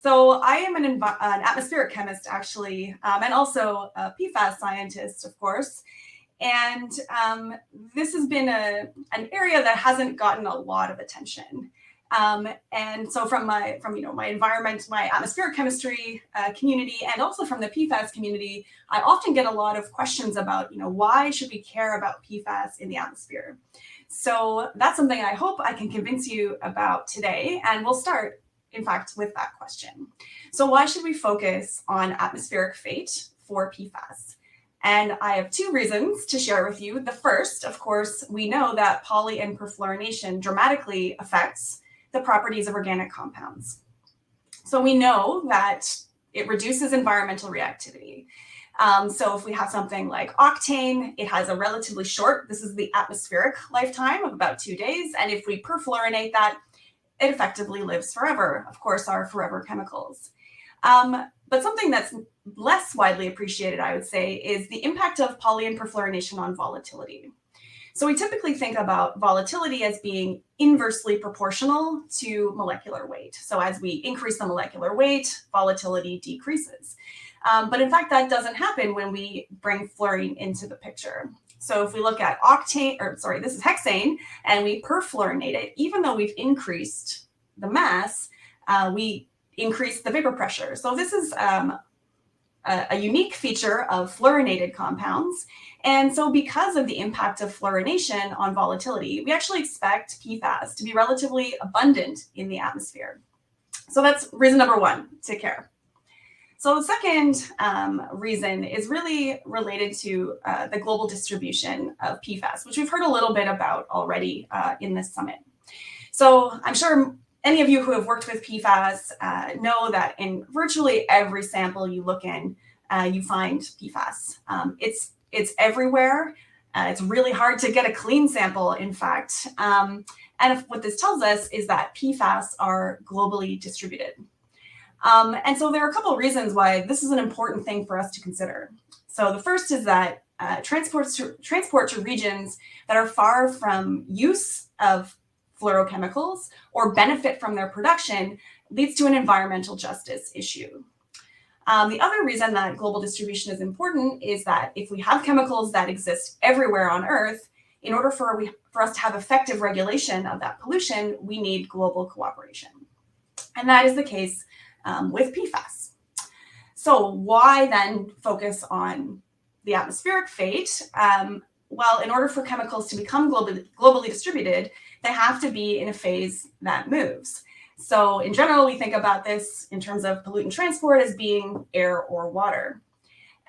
So I am an atmospheric chemist, actually, and also a PFAS scientist, of course. And this has been an area that hasn't gotten a lot of attention. And so from my environment, my atmospheric chemistry community, and also from the PFAS community, I often get a lot of questions about, why should we care about PFAS in the atmosphere? So that's something I hope I can convince you about today. And we'll start, in fact, with that question. So why should we focus on atmospheric fate for PFAS? And I have two reasons to share with you. The first, of course, we know that poly and perfluorination dramatically affects the properties of organic compounds. So we know that it reduces environmental reactivity. So if we have something like octane, it has a relatively short, this is the atmospheric lifetime of about 2 days. And if we perfluorinate that, it effectively lives forever, of course, our forever chemicals. But something that's less widely appreciated, I would say, is the impact of poly and perfluorination on volatility. So we typically think about volatility as being inversely proportional to molecular weight. So as we increase the molecular weight, volatility decreases. But in fact, that doesn't happen when we bring fluorine into the picture. So if we look at this is hexane, and we perfluorinate it, even though we've increased the mass, we increase the vapor pressure. So this is a unique feature of fluorinated compounds. And so because of the impact of fluorination on volatility, we actually expect PFAS to be relatively abundant in the atmosphere. So that's reason number one, to care. So the second reason is really related to the global distribution of PFAS, which we've heard a little bit about already in this summit. So I'm sure any of you who have worked with PFAS know that in virtually every sample you look in, you find PFAS. It's everywhere. It's really hard to get a clean sample, in fact. And what this tells us is that PFAS are globally distributed. And so there are a couple of reasons why this is an important thing for us to consider. So the first is that transport to regions that are far from use of fluorochemicals or benefit from their production leads to an environmental justice issue. The other reason that global distribution is important is that if we have chemicals that exist everywhere on Earth, in order for us to have effective regulation of that pollution, we need global cooperation. And that is the case with PFAS. So why then focus on the atmospheric fate? Well, in order for chemicals to become globally distributed, they have to be in a phase that moves. So in general, we think about this in terms of pollutant transport as being air or water.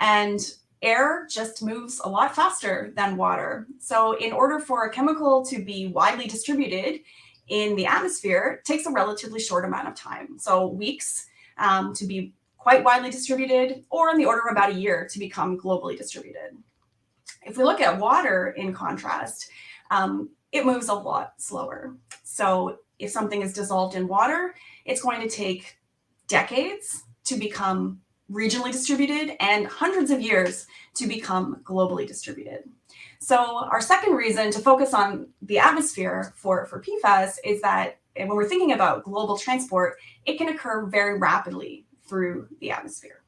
And air just moves a lot faster than water. So in order for a chemical to be widely distributed in the atmosphere, it takes a relatively short amount of time. So weeks to be quite widely distributed, or in the order of about a year to become globally distributed. If we look at water, in contrast, it moves a lot slower. So if something is dissolved in water, it's going to take decades to become regionally distributed and hundreds of years to become globally distributed. So our second reason to focus on the atmosphere for PFAS is that when we're thinking about global transport, it can occur very rapidly through the atmosphere.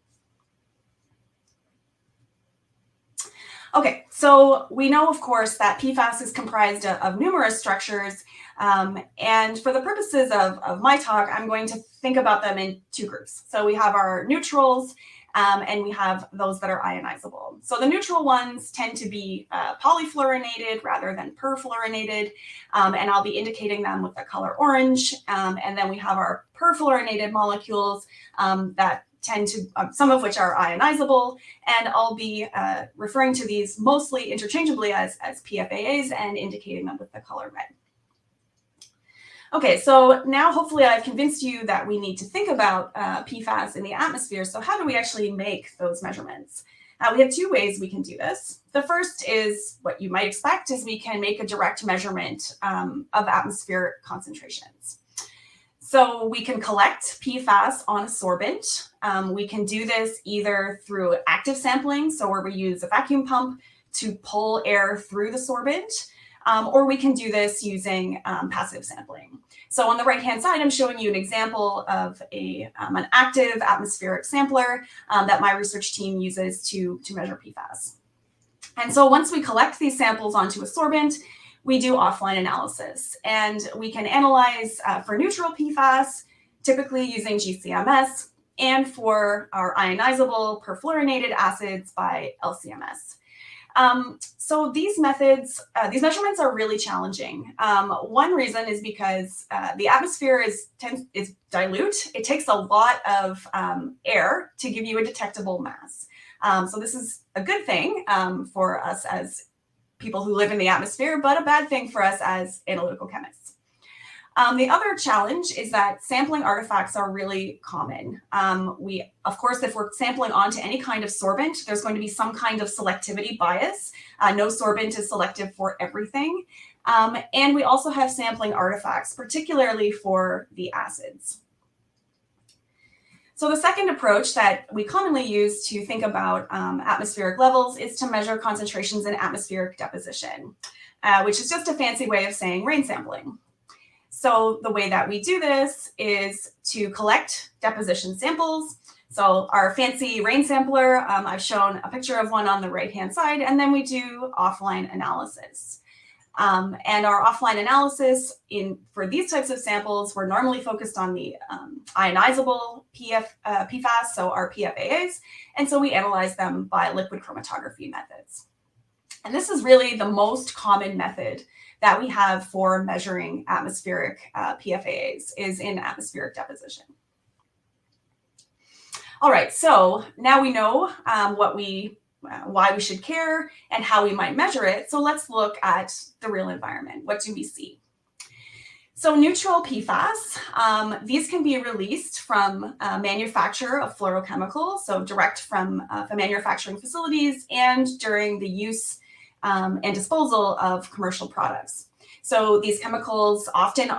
Okay, so we know, of course, that PFAS is comprised of numerous structures. And for the purposes of my talk, I'm going to think about them in two groups. So we have our neutrals, and we have those that are ionizable. So the neutral ones tend to be polyfluorinated rather than perfluorinated, and I'll be indicating them with the color orange. And then we have our perfluorinated molecules that tend to, some of which are ionizable, and I'll be referring to these mostly interchangeably as PFAS and indicating them with the color red. Okay, so now hopefully I've convinced you that we need to think about PFAS in the atmosphere. So how do we actually make those measurements? We have two ways we can do this. The first is what you might expect is we can make a direct measurement of atmospheric concentrations. So we can collect PFAS on a sorbent. We can do this either through active sampling, so where we use a vacuum pump to pull air through the sorbent, or we can do this using passive sampling. So on the right-hand side, I'm showing you an example of an active atmospheric sampler that my research team uses to measure PFAS. And so once we collect these samples onto a sorbent, we do offline analysis. And we can analyze for neutral PFAS, typically using GCMS, and for our ionizable perfluorinated acids by LCMS. So these methods, these measurements are really challenging. One reason is because the atmosphere is dilute. It takes a lot of air to give you a detectable mass. So this is a good thing for us as people who live in the atmosphere, but a bad thing for us as analytical chemists. The other challenge is that sampling artifacts are really common. Of course, if we're sampling onto any kind of sorbent, there's going to be some kind of selectivity bias. No sorbent is selective for everything. And we also have sampling artifacts, particularly for the acids. So the second approach that we commonly use to think about atmospheric levels is to measure concentrations in atmospheric deposition, which is just a fancy way of saying rain sampling. So the way that we do this is to collect deposition samples. So our fancy rain sampler, I've shown a picture of one on the right-hand side, and then we do offline analysis. And our offline analysis for these types of samples, we're normally focused on the ionizable PFAS, so our PFAS, and so we analyze them by liquid chromatography methods. And this is really the most common method that we have for measuring atmospheric PFAS is in atmospheric deposition. All right, so now we know why we should care and how we might measure it. So let's look at the real environment. What do we see? So neutral PFAS, these can be released from manufacture of fluorochemicals, so direct from manufacturing facilities and during the use and disposal of commercial products. So these chemicals often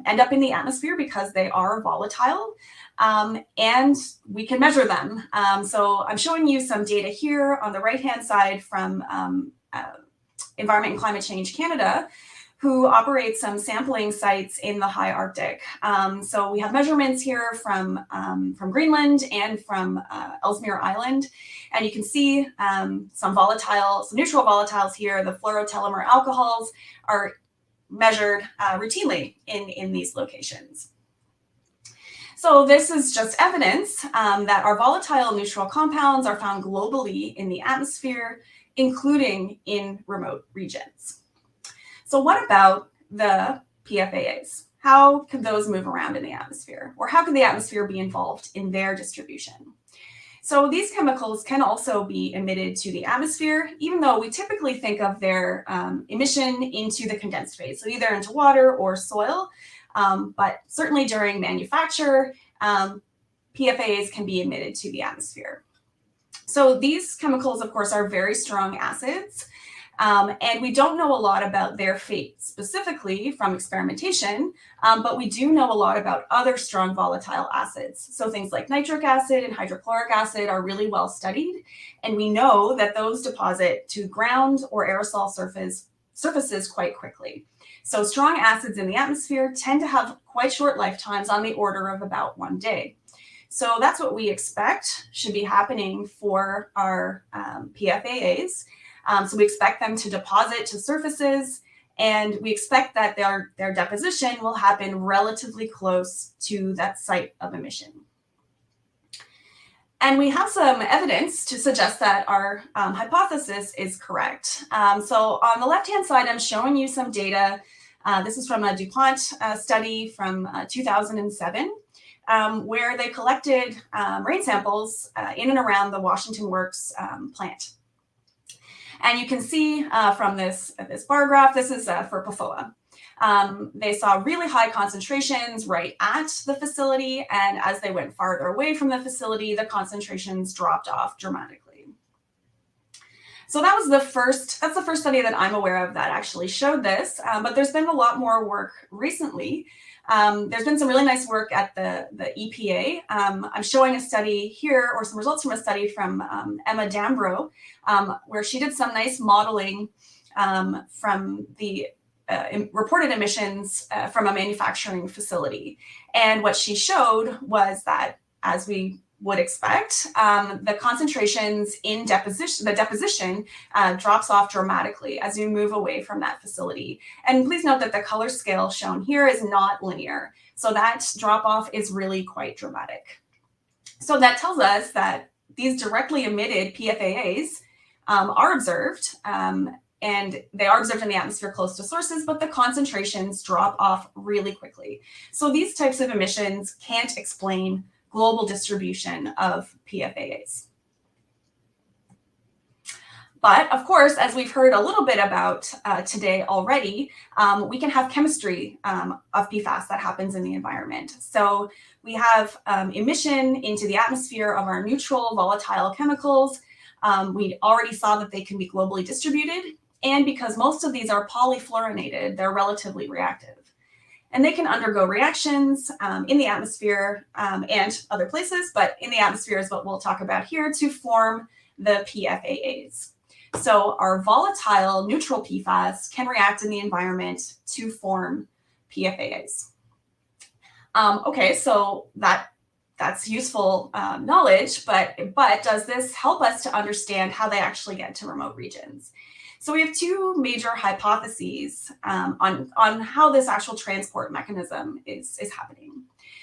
end up in the atmosphere because they are volatile, and we can measure them. So I'm showing you some data here on the right-hand side from Environment and Climate Change Canada, who operates some sampling sites in the high Arctic. So we have measurements here from Greenland and from Ellesmere Island. And you can see some neutral volatiles here. The fluorotelomere alcohols are measured routinely in these locations. So this is just evidence that our volatile neutral compounds are found globally in the atmosphere, including in remote regions. So what about the PFAS? How could those move around in the atmosphere? Or how could the atmosphere be involved in their distribution? So these chemicals can also be emitted to the atmosphere, even though we typically think of their emission into the condensed phase, so either into water or soil. But certainly during manufacture, PFAS can be emitted to the atmosphere. So these chemicals, of course, are very strong acids. And we don't know a lot about their fate specifically from experimentation, but we do know a lot about other strong volatile acids. So things like nitric acid and hydrochloric acid are really well studied. And we know that those deposit to ground or aerosol surfaces quite quickly. So strong acids in the atmosphere tend to have quite short lifetimes, on the order of about 1 day. So that's what we expect should be happening for our PFAS. So we expect them to deposit to surfaces, and we expect that their deposition will happen relatively close to that site of emission. And we have some evidence to suggest that our hypothesis is correct. So on the left-hand side, I'm showing you some data. This is from a DuPont study from 2007, where they collected rain samples in and around the Washington Works plant. And you can see from this bar graph, this is for PFOA. They saw really high concentrations right at the facility, and as they went farther away from the facility, the concentrations dropped off dramatically. So that's the first study that I'm aware of that actually showed this, but there's been a lot more work recently. There's been some really nice work at the EPA. I'm showing a study here, or some results from a study from Emma Dambro, where she did some nice modeling from the reported emissions from a manufacturing facility. And what she showed was that, as we would expect, the concentrations in deposition drops off dramatically as you move away from that facility. And please note that the color scale shown here is not linear. So that drop off is really quite dramatic. So that tells us that these directly emitted PFAS are observed, and they are observed in the atmosphere close to sources, but the concentrations drop off really quickly. So these types of emissions can't explain global distribution of PFAS. But of course, as we've heard a little bit about today already, we can have chemistry of PFAS that happens in the environment. So we have emission into the atmosphere of our neutral volatile chemicals. We already saw that they can be globally distributed. And because most of these are polyfluorinated, they're relatively reactive. And they can undergo reactions in the atmosphere and other places, but in the atmosphere is what we'll talk about here, to form the PFAS. So our volatile neutral PFAS can react in the environment to form PFAS. Okay, so that's useful knowledge, but does this help us to understand how they actually get to remote regions? So we have two major hypotheses on how this actual transport mechanism is happening.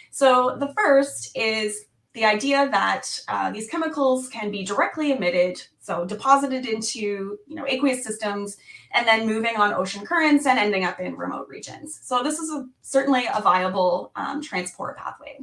So the first is the idea that these chemicals can be directly emitted, so deposited into aqueous systems, and then moving on ocean currents and ending up in remote regions. So this is certainly a viable transport pathway.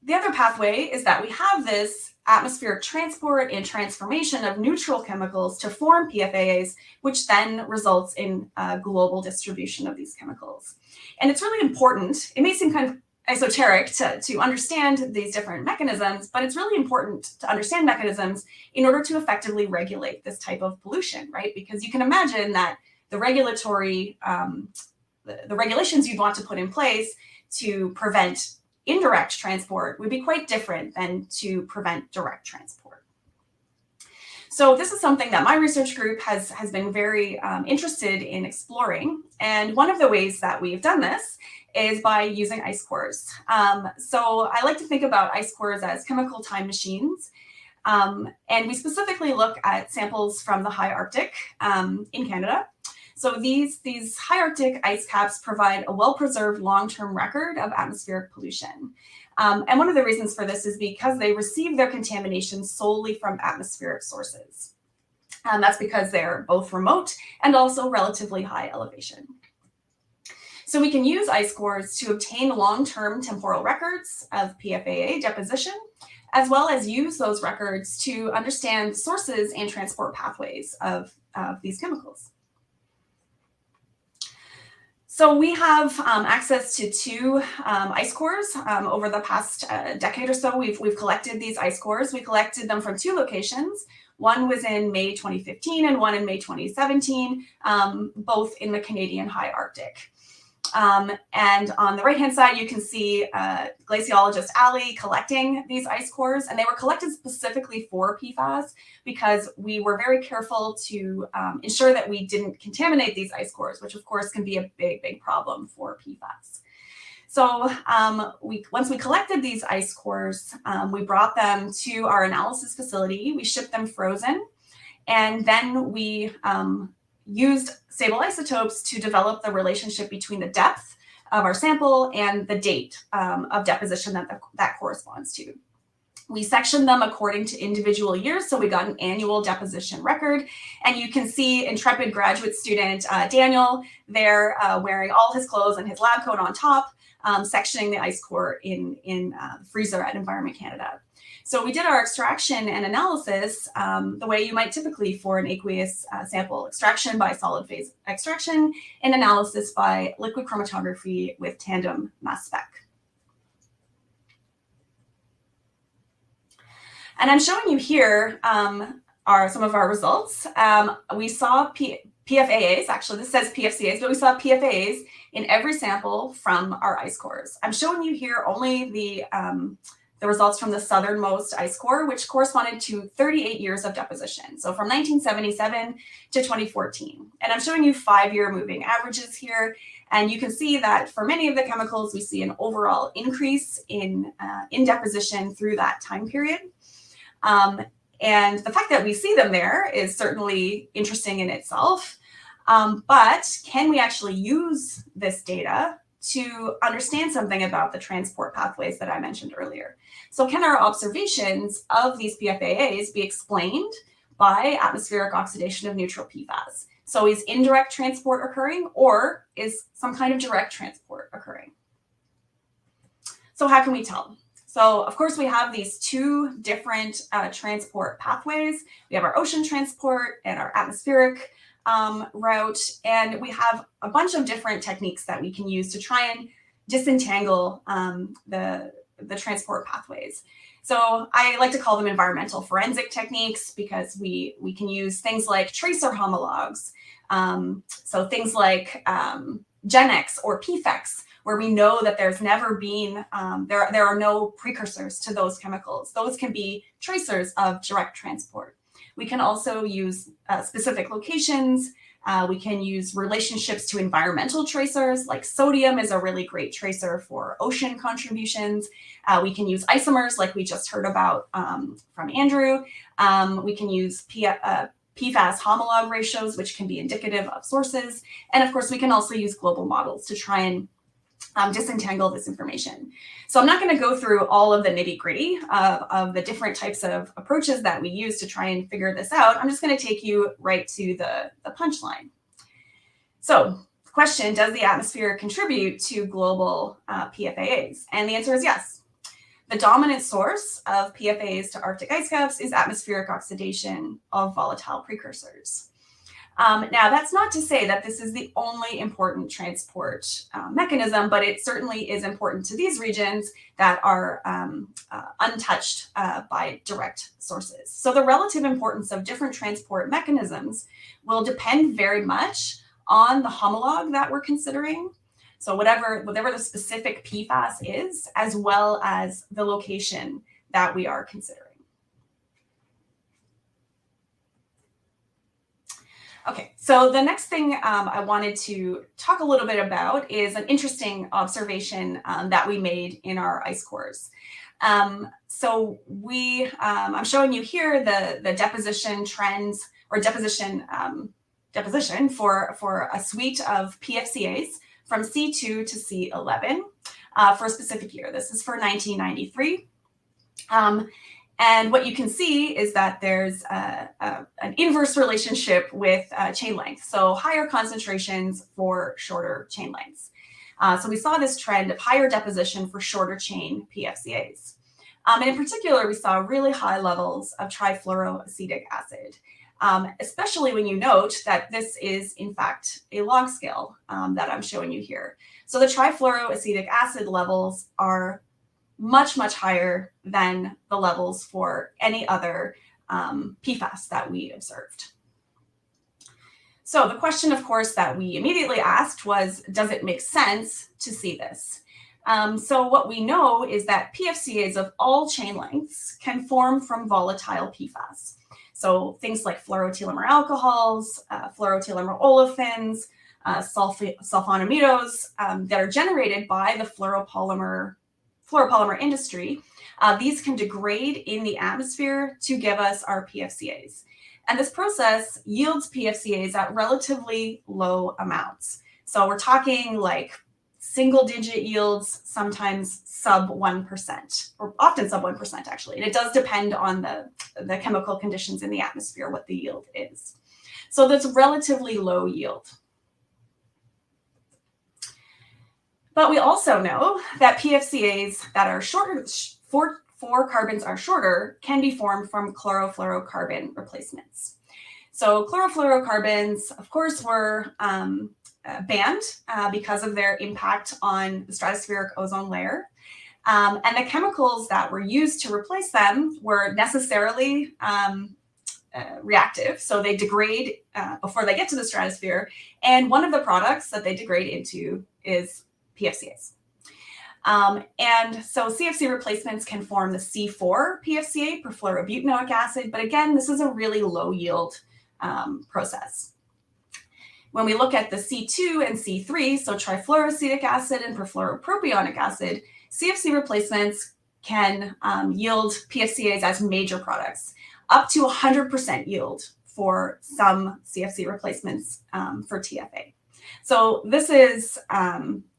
The other pathway is that we have this atmospheric transport and transformation of neutral chemicals to form PFAS, which then results in global distribution of these chemicals. And it's really important. It may seem kind of esoteric to understand these different mechanisms, but it's really important to understand mechanisms in order to effectively regulate this type of pollution, right? Because you can imagine that the regulatory, the regulations you'd want to put in place to prevent indirect transport would be quite different than to prevent direct transport. So this is something that my research group has been very interested in exploring. And one of the ways that we've done this is by using ice cores. So I like to think about ice cores as chemical time machines. And we specifically look at samples from the high Arctic in Canada. So these high Arctic ice caps provide a well-preserved long-term record of atmospheric pollution. And one of the reasons for this is because they receive their contamination solely from atmospheric sources. That's because they're both remote and also relatively high elevation. So we can use ice cores to obtain long-term temporal records of PFAS deposition, as well as use those records to understand sources and transport pathways of these chemicals. So we have access to two ice cores. Over the past decade or so, we've collected these ice cores. We collected them from two locations. One was in May 2015 and one in May 2017, both in the Canadian high Arctic. And on the right-hand side, you can see glaciologist Ali collecting these ice cores, and they were collected specifically for PFAS because we were very careful to ensure that we didn't contaminate these ice cores, which of course can be a big problem for PFAS. So once we collected these ice cores, we brought them to our analysis facility. We shipped them frozen, and then we used stable isotopes to develop the relationship between the depth of our sample and the date of deposition that corresponds to. We sectioned them according to individual years, so we got an annual deposition record. And you can see intrepid graduate student Daniel there wearing all his clothes and his lab coat on top, sectioning the ice core in the freezer at Environment Canada. So we did our extraction and analysis the way you might typically for an aqueous sample: extraction by solid phase extraction and analysis by liquid chromatography with tandem mass spec. And I'm showing you here are some of our results. We saw PFAS, actually this says PFCAs, but we saw PFAS in every sample from our ice cores. I'm showing you here only the the results from the southernmost ice core, which corresponded to 38 years of deposition. So from 1977 to 2014. And I'm showing you 5-year moving averages here. And you can see that for many of the chemicals, we see an overall increase in deposition through that time period. And the fact that we see them there is certainly interesting in itself. But can we actually use this data to understand something about the transport pathways that I mentioned earlier? So can our observations of these PFAS be explained by atmospheric oxidation of neutral PFAS? So is indirect transport occurring, or is some kind of direct transport occurring? So how can we tell? So of course we have these two different transport pathways. We have our ocean transport and our atmospheric route, and we have a bunch of different techniques that we can use to try and disentangle the transport pathways. So I like to call them environmental forensic techniques because we can use things like tracer homologs. So things like GenX or PFAS, where we know that there's never been, there are no precursors to those chemicals. Those can be tracers of direct transport. We can also use specific locations. We can use relationships to environmental tracers, like sodium is a really great tracer for ocean contributions. We can use isomers, like we just heard about from Andrew. We can use PFAS homolog ratios, which can be indicative of sources. And of course, we can also use global models to try and disentangle this information. So I'm not going to go through all of the nitty-gritty of the different types of approaches that we use to try and figure this out. I'm just going to take you right to the punchline. So question, does the atmosphere contribute to global PFAS? And the answer is yes. The dominant source of PFAS to Arctic ice caps is atmospheric oxidation of volatile precursors. Now, that's not to say that this is the only important transport mechanism, but it certainly is important to these regions that are untouched by direct sources. So the relative importance of different transport mechanisms will depend very much on the homolog that we're considering. So whatever the specific PFAS is, as well as the location that we are considering. Okay, so the next thing I wanted to talk a little bit about is an interesting observation that we made in our ice cores. So I'm showing you here the deposition trends, or deposition for a suite of PFCAs from C2 to C11 for a specific year. This is for 1993. And what you can see is that there's an inverse relationship with chain length, so higher concentrations for shorter chain lengths. So we saw this trend of higher deposition for shorter chain PFCAs. And in particular, we saw really high levels of trifluoroacetic acid, especially when you note that this is, in fact, a log scale that I'm showing you here. So the trifluoroacetic acid levels are much, much higher than the levels for any other PFAS that we observed. So the question, of course, that we immediately asked was, does it make sense to see this? So what we know is that PFCAs of all chain lengths can form from volatile PFAS. So things like fluorotelomere alcohols, fluorotelomere olefins, sulfonamidos that are generated by the fluoropolymer industry, these can degrade in the atmosphere to give us our PFCAs. And this process yields PFCAs at relatively low amounts. So we're talking like single-digit yields, sometimes sub 1%, or often sub 1% actually. And it does depend on the chemical conditions in the atmosphere, what the yield is. So that's relatively low yield. But we also know that PFCAs that are shorter, four carbons are shorter, can be formed from chlorofluorocarbon replacements. So chlorofluorocarbons, of course, were banned because of their impact on the stratospheric ozone layer. And the chemicals that were used to replace them were necessarily reactive. So they degrade before they get to the stratosphere. And one of the products that they degrade into is PFCAs. And so CFC replacements can form the C4 PFCA, perfluorobutanoic acid, but again, this is a really low yield process. When we look at the C2 and C3, so trifluoroacetic acid and perfluoropropionic acid, CFC replacements can yield PFCAs as major products, up to 100% yield for some CFC replacements for TFA. So this is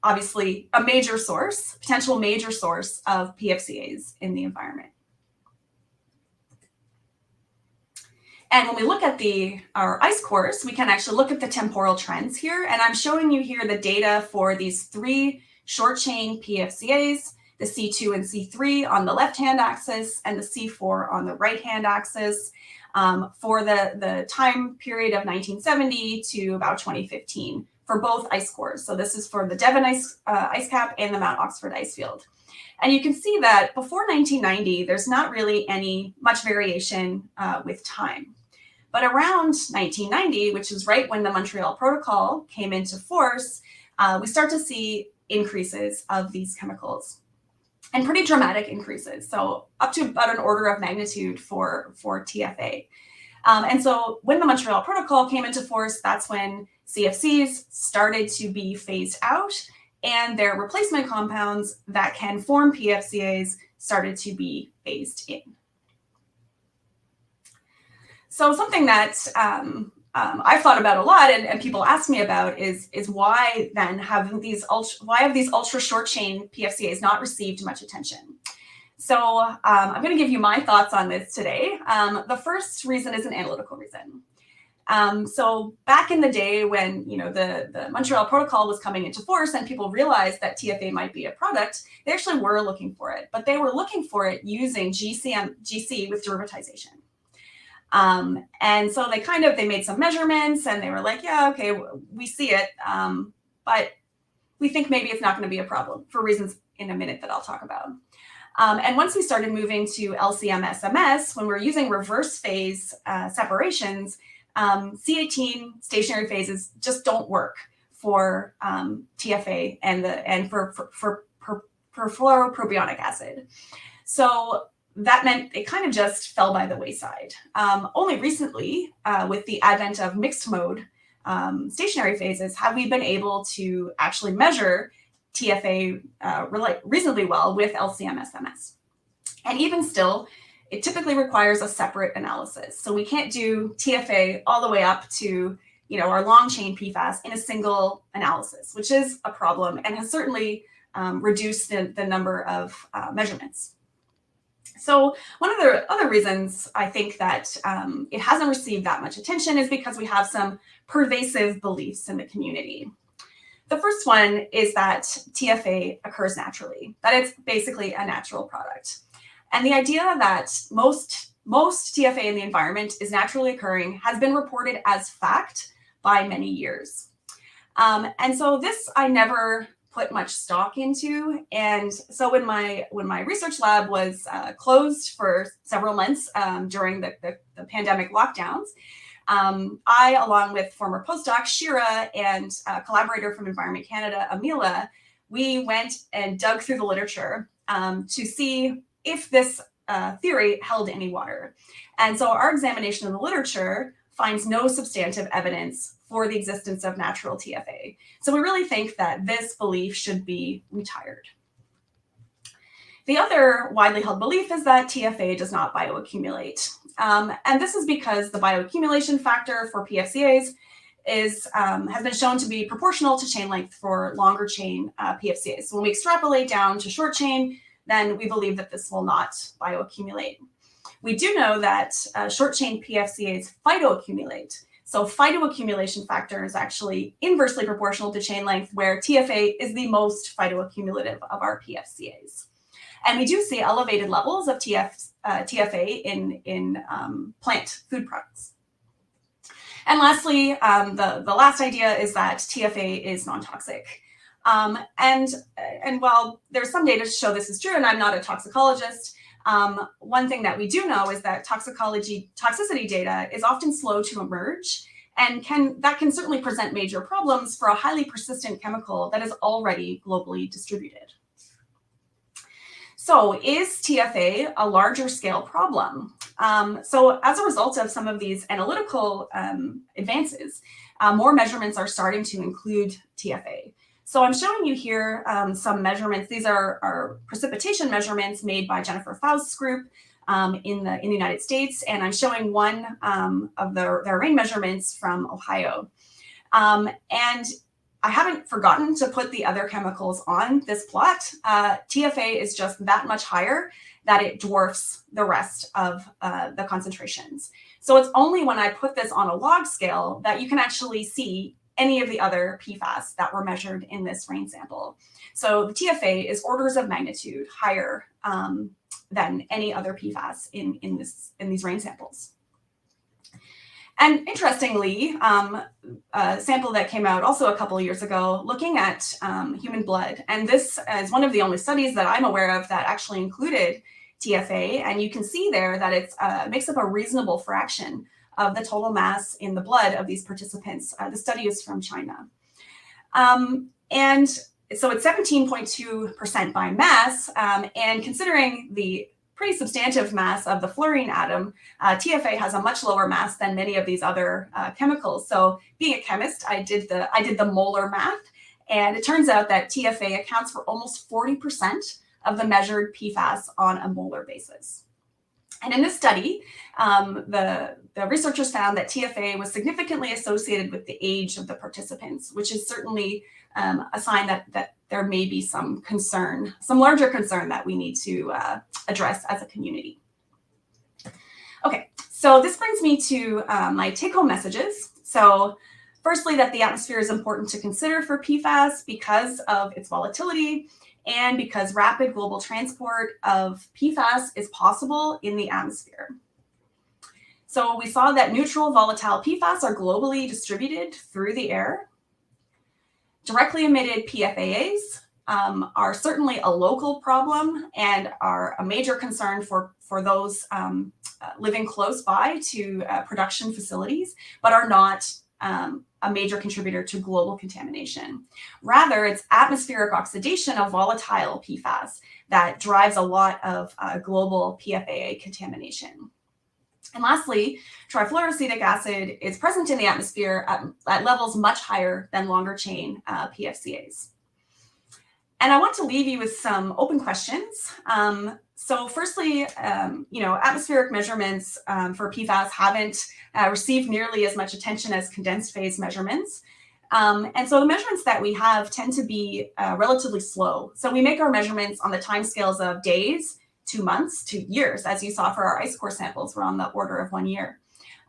obviously a major source, potential major source of PFCAs in the environment. And when we look at our ice cores, we can actually look at the temporal trends here. And I'm showing you here the data for these 3 short chain PFCAs, the C2 and C3 on the left-hand axis and the C4 on the right-hand axis for the time period of 1970 to about 2015 for both ice cores. So this is for the Devon ice cap and the Mount Oxford ice field. And you can see that before 1990, there's not really much variation with time. But around 1990, which is right when the Montreal Protocol came into force, we start to see increases of these chemicals, and pretty dramatic increases. So up to about an order of magnitude for TFA. And so when the Montreal Protocol came into force, that's when CFCs started to be phased out, and their replacement compounds that can form PFCAs started to be phased in. So something that I've thought about a lot, and people ask me about, is why then have these ultra short chain PFCAs not received much attention? So I'm going to give you my thoughts on this today. The first reason is an analytical reason. So back in the day when the Montreal Protocol was coming into force and people realized that TFA might be a product, they actually were looking for it, but they were looking for it using GC with derivatization. And so they made some measurements and they were like, yeah, okay, we see it, but we think maybe it's not going to be a problem for reasons in a minute that I'll talk about. And once we started moving to LCMS-MS, when we're using reverse phase separations, C18 stationary phases just don't work for TFA and for perfluoropropionic acid. So that meant it kind of just fell by the wayside. Only recently, with the advent of mixed mode stationary phases, have we been able to actually measure TFA reasonably well with LCMS-MS. And even still, it typically requires a separate analysis. So we can't do TFA all the way up to our long chain PFAS in a single analysis, which is a problem and has certainly reduced the number of measurements. So one of the other reasons I think that it hasn't received that much attention is because we have some pervasive beliefs in the community. The first one is that TFA occurs naturally, that it's basically a natural product. And the idea that most TFA in the environment is naturally occurring has been reported as fact by many years. And so this I never put much stock into. And so when my research lab was closed for several months during the pandemic lockdowns, I, along with former postdoc 𝘀𝗲𝗏 and a collaborator from Environment Canada, 𝗀𝗎𝗄𝗏, we went and dug through the literature to see if this theory held any water. And so our examination of the literature finds no substantive evidence for the existence of natural TFA. So we really think that this belief should be retired. The other widely held belief is that TFA does not bioaccumulate. And this is because the bioaccumulation factor for PFCAs has been shown to be proportional to chain length for longer chain PFCAs. So when we extrapolate down to short chain, then we believe that this will not bioaccumulate. We do know that short chain PFCAs phytoaccumulate. So phytoaccumulation factor is actually inversely proportional to chain length, where TFA is the most phytoaccumulative of our PFCAs. And we do see elevated levels of TFA in plant food products. And lastly, the last idea is that TFA is non-toxic. And while there's some data to show this is true, and I'm not a toxicologist, one thing that we do know is that toxicity data is often slow to emerge, and that can certainly present major problems for a highly persistent chemical that is already globally distributed. So is TFA a larger scale problem? So as a result of some of these analytical advances, more measurements are starting to include TFA. So I'm showing you here some measurements. These are precipitation measurements made by Jennifer Faust's group in the United States, and I'm showing one of their rain measurements from Ohio. And I haven't forgotten to put the other chemicals on this plot. TFA is just that much higher that it dwarfs the rest of the concentrations. So it's only when I put this on a log scale that you can actually see any of the other PFAS that were measured in this rain sample. So the TFA is orders of magnitude higher than any other PFAS in these rain samples. And interestingly, a sample that came out also a couple of years ago looking at human blood. And this is one of the only studies that I'm aware of that actually included TFA. And you can see there that it makes up a reasonable fraction of the total mass in the blood of these participants. The study is from China. And so it's 17.2% by mass. And considering the pretty substantive mass of the fluorine atom, TFA has a much lower mass than many of these other chemicals. So being a chemist, I did the molar math, and it turns out that TFA accounts for almost 40% of the measured PFAS on a molar basis. And in this study, the researchers found that TFA was significantly associated with the age of the participants, which is certainly a sign that there may be some concern, some larger concern that we need to address as a community. Okay, so this brings me to my take-home messages. So firstly, that the atmosphere is important to consider for PFAS because of its volatility and because rapid global transport of PFAS is possible in the atmosphere. So we saw that neutral volatile PFAS are globally distributed through the air. Directly emitted PFAS are certainly a local problem and are a major concern for those living close by to production facilities, but are not a major contributor to global contamination. Rather, it's atmospheric oxidation of volatile PFAS that drives a lot of global PFAA contamination. And lastly, trifluoroacetic acid is present in the atmosphere at levels much higher than longer chain PFCAs. And I want to leave you with some open questions. So firstly, atmospheric measurements for PFAS haven't received nearly as much attention as condensed phase measurements. And so the measurements that we have tend to be relatively slow. So we make our measurements on the timescales of days, 2 months to years, as you saw for our ice core samples, we're on the order of 1 year.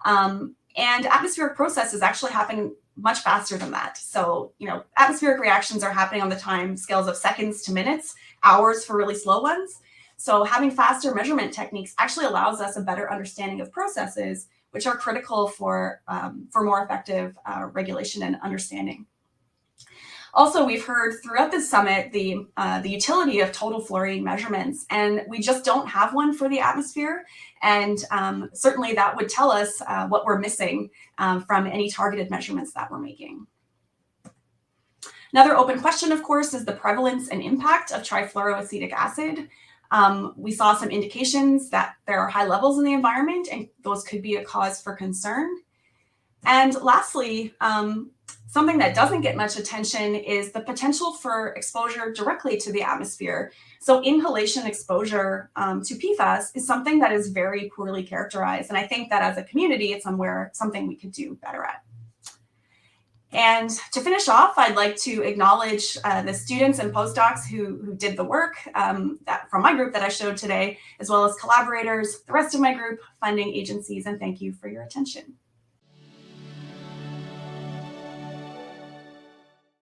And atmospheric processes actually happen much faster than that. So, atmospheric reactions are happening on the time scales of seconds to minutes, hours for really slow ones. So having faster measurement techniques actually allows us a better understanding of processes, which are critical for more effective regulation and understanding. Also, we've heard throughout this summit the utility of total fluorine measurements, and we just don't have one for the atmosphere. And certainly that would tell us what we're missing from any targeted measurements that we're making. Another open question, of course, is the prevalence and impact of trifluoroacetic acid. We saw some indications that there are high levels in the environment, and those could be a cause for concern. And lastly, something that doesn't get much attention is the potential for exposure directly to the atmosphere. So inhalation exposure to PFAS is something that is very poorly characterized. And I think that as a community, it's something we could do better at. And to finish off, I'd like to acknowledge the students and postdocs who did the work from my group that I showed today, as well as collaborators, the rest of my group, funding agencies, and thank you for your attention.